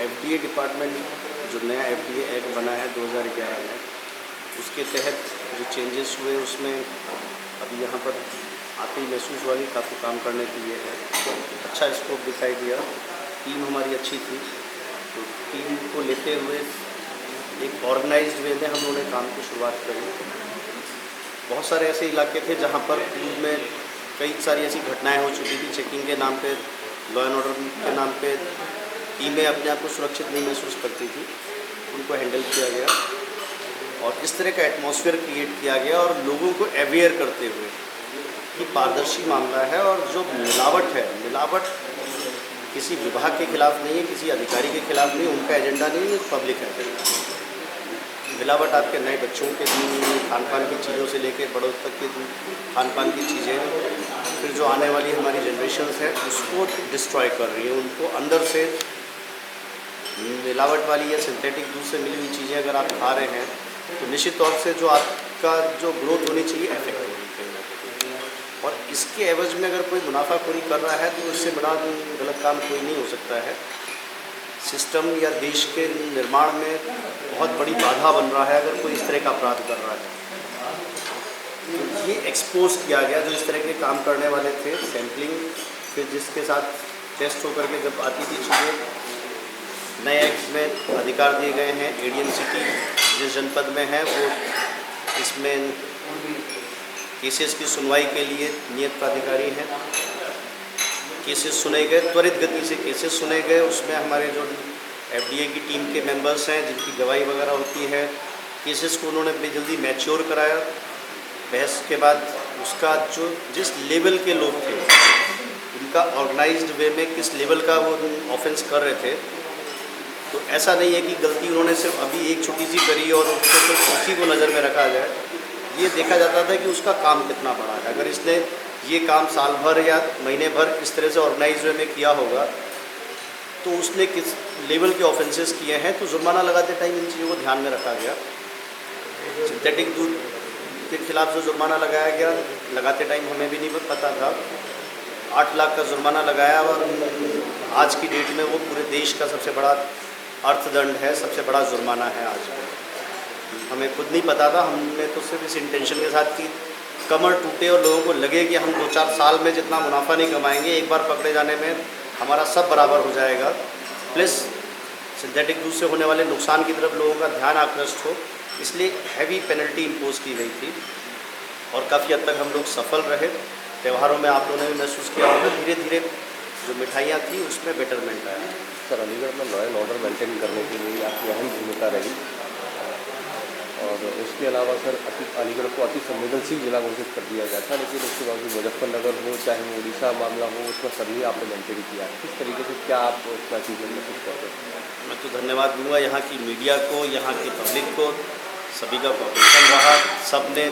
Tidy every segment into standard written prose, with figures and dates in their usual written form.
FDA department जो नया FDA act बना है 2011 में, उसके तहत जो चेंजेस हुए उसमें अभी यहाँ पर आते ही महसूस हुआ कि काफ़ी काम करने के लिए है। अच्छा स्कोप दिखाई दिया, टीम हमारी अच्छी थी, तो टीम को लेते हुए एक ऑर्गेनाइज्ड वे में हम लोगों ने काम की शुरुआत करी। बहुत सारे ऐसे इलाके थे जहाँ पर पूर्व में कई सारी ऐसी घटनाएं हो चुकी थी, चेकिंग के नाम पे, लॉ एंड ऑर्डर के नाम पे टीमें अपने आप को सुरक्षित नहीं महसूस करती थी, उनको हैंडल किया गया और इस तरह का एटमॉस्फेयर क्रिएट किया गया और लोगों को अवेयर करते हुए कि पारदर्शी मामला है और जो मिलावट है, मिलावट किसी विभाग के खिलाफ नहीं है, किसी अधिकारी के खिलाफ नहीं, उनका एजेंडा नहीं है, पब्लिक एजेंडा। मिलावट आपके नए बच्चों के खान पान की चीज़ों से लेकर बड़ों तक के खान पान की चीज़ें, फिर जो आने वाली हमारी जनरेशन्स है उसको डिस्ट्रॉय कर रही है। उनको अंदर से मिलावट वाली या सिंथेटिक दूध से मिली हुई चीज़ें अगर आप खा रहे हैं तो निश्चित तौर से जो आपका जो ग्रोथ होनी चाहिए इफेक्ट होगी कहीं ना कहीं। और इसके एवज में अगर कोई मुनाफाखोरी कर रहा है तो उससे बड़ा गलत काम कोई नहीं हो सकता है। सिस्टम या देश के निर्माण में बहुत बड़ी बाधा बन रहा है अगर कोई इस तरह का अपराध कर रहा है। तो ये एक्सपोज किया गया जो इस तरह के काम करने वाले थे, सैम्पलिंग फिर जिसके साथ टेस्ट होकर के जब आती थी चीज़ें, नए एक्ट में अधिकार दिए गए हैं। एडीएम सिटी जिस जनपद में है वो इसमें केसेस की सुनवाई के लिए नियत प्राधिकारी हैं। केसेस सुने गए, त्वरित गति से केसेस सुने गए, उसमें हमारे जो एफडीए की टीम के मेंबर्स हैं जिनकी गवाही वगैरह होती है, केसेस को उन्होंने बड़ी जल्दी मैच्योर कराया। बहस के बाद उसका जो जिस लेवल के लोग थे उनका ऑर्गेनाइज्ड वे में किस लेवल का वो ऑफेंस कर रहे थे, तो ऐसा नहीं है कि गलती उन्होंने सिर्फ अभी एक छोटी सी करी और उसको सिर्फ उसी को नज़र में रखा जाए। ये देखा जाता था कि उसका काम कितना बड़ा है। अगर इसने ये काम साल भर या महीने भर इस तरह से ऑर्गेनाइज वे में किया होगा तो उसने किस लेवल के ऑफेंसेस किए हैं, तो जुर्माना लगाते टाइम इन चीज़ों को ध्यान में रखा गया। सिंथेटिक दूध के खिलाफ जो जुर्माना लगाया गया, लगाते टाइम हमें भी नहीं पता था, 8 लाख का जुर्माना लगाया और आज की डेट में वो पूरे देश का सबसे बड़ा अर्थदंड है, सबसे बड़ा जुर्माना है आज में। हमें खुद नहीं पता था, हमने तो सिर्फ इस इंटेंशन के साथ कि कमर टूटे और लोगों को लगे कि हम 2-4 साल में जितना मुनाफा नहीं कमाएंगे, एक बार पकड़े जाने में हमारा सब बराबर हो जाएगा, प्लस सिंथेटिक दूध से होने वाले नुकसान की तरफ लोगों का ध्यान आकृष्ट हो, इसलिए हैवी पेनल्टी इम्पोज की गई थी और काफ़ी हद तक हम लोग सफल रहे। त्योहारों में आप लोगों ने भी महसूस किया होगा, धीरे धीरे जो मिठाइयाँ थी उसमें बेटरमेंट आया। सर, अलीगढ़ में लॉ एंड ऑर्डर मेंटेन करने के लिए आपकी अहम भूमिका रही और उसके अलावा सर अलीगढ़ को अति संवेदनशील जिला घोषित कर दिया गया था, लेकिन उसके बावजूद मुजफ्फरनगर हो चाहे वो उड़ीसा मामला हो, उसमें सभी आपने मेंटेन किया। किस तरीके से क्या आप उसका चीज़ें महसूस करते हैं? मैं तो धन्यवाद दूंगा यहाँ की मीडिया को, यहाँ की पब्लिक को, सभी का कोऑपरेशन रहा। सब ने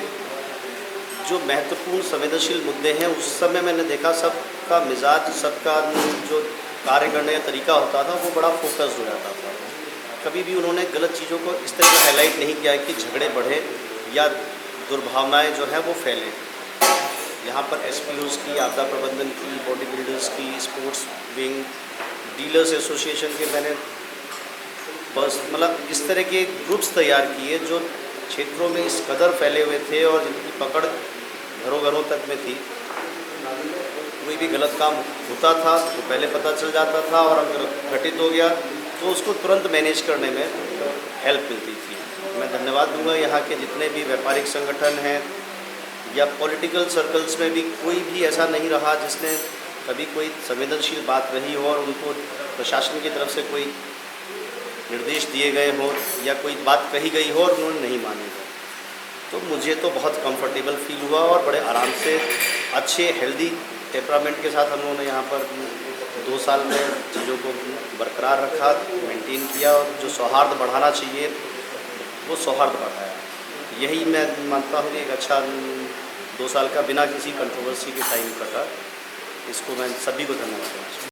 जो महत्वपूर्ण संवेदनशील मुद्दे हैं उस समय मैंने देखा सबका मिजाज, सबका जो कार्य करने का तरीका होता था वो बड़ा फोकस्ड हो जाता था। कभी भी उन्होंने गलत चीज़ों को इस तरह से हाईलाइट नहीं किया कि झगड़े बढ़े या दुर्भावनाएं जो है वो फैलें। यहाँ पर एसपीओज़ की, आपदा प्रबंधन की, बॉडी बिल्डर्स की, स्पोर्ट्स विंग, डीलर्स एसोसिएशन के मैंने बस मतलब इस तरह के ग्रुप्स तैयार किए जो क्षेत्रों में इस कदर फैले हुए थे और जिनकी पकड़ घरों घरों तक में थी। कोई भी गलत काम होता था तो पहले पता चल जाता था और अगर घटित हो गया तो उसको तुरंत मैनेज करने में हेल्प मिलती थी। मैं धन्यवाद दूंगा यहाँ के जितने भी व्यापारिक संगठन हैं या पॉलिटिकल सर्कल्स में भी कोई भी ऐसा नहीं रहा जिसने कभी कोई संवेदनशील बात रही हो और उनको प्रशासन की तरफ से कोई निर्देश दिए गए हों या कोई बात कही गई हो और उन्होंने नहीं मानी हो। तो मुझे तो बहुत कंफर्टेबल फील हुआ और बड़े आराम से अच्छे हेल्दी टेम्परामेंट के साथ हम लोगों ने यहाँ पर 2 साल में चीज़ों को बरकरार रखा, मेंटेन किया और जो सौहार्द बढ़ाना चाहिए वो सौहार्द बढ़ाया। यही मैं मानता हूँ कि एक अच्छा 2 साल का बिना किसी कंट्रोवर्सी के टाइम कटा। इसको मैं सभी को धन्यवाद देना चाहूँगा।